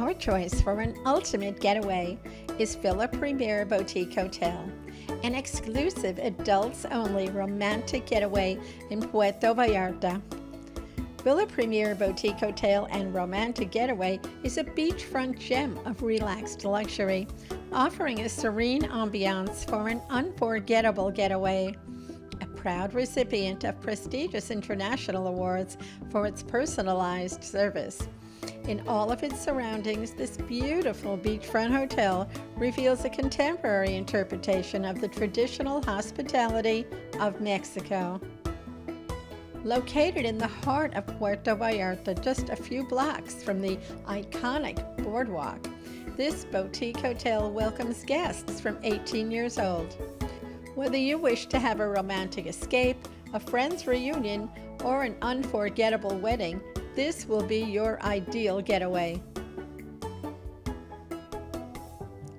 Our choice for an ultimate getaway is Villa Premier Boutique Hotel, an exclusive adults-only romantic getaway in Puerto Vallarta. Villa Premier Boutique Hotel and Romantic Getaway is a beachfront gem of relaxed luxury, offering a serene ambiance for an unforgettable getaway. A proud recipient of prestigious international awards for its personalized service. In all of its surroundings, this beautiful beachfront hotel reveals a contemporary interpretation of the traditional hospitality of Mexico. Located in the heart of Puerto Vallarta, just a few blocks from the iconic boardwalk, this boutique hotel welcomes guests from 18 years old. Whether you wish to have a romantic escape, a friend's reunion, or an unforgettable wedding, this will be your ideal getaway.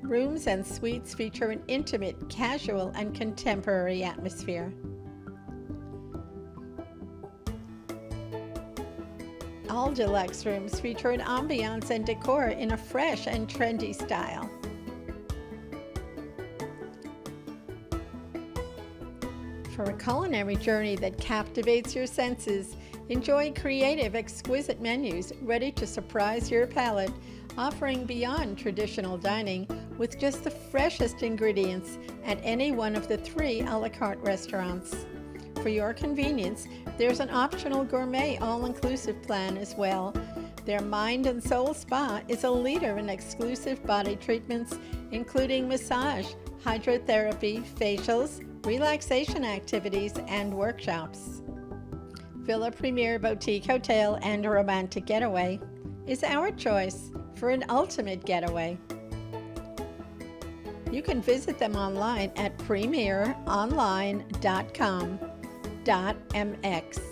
Rooms and suites feature an intimate, casual, and contemporary atmosphere. All deluxe rooms feature an ambiance and decor in a fresh and trendy style. For a culinary journey that captivates your senses, enjoy creative, exquisite menus ready to surprise your palate, offering beyond traditional dining with just the freshest ingredients at any one of the 3 a la carte restaurants. For your convenience, there's an optional gourmet all-inclusive plan as well. Their Mind and Soul Spa is a leader in exclusive body treatments, including massage, hydrotherapy, facials, relaxation activities, and workshops. Villa Premier Boutique Hotel and Romantic Getaway is our choice for an ultimate getaway. You can visit them online at premieronline.com.mx.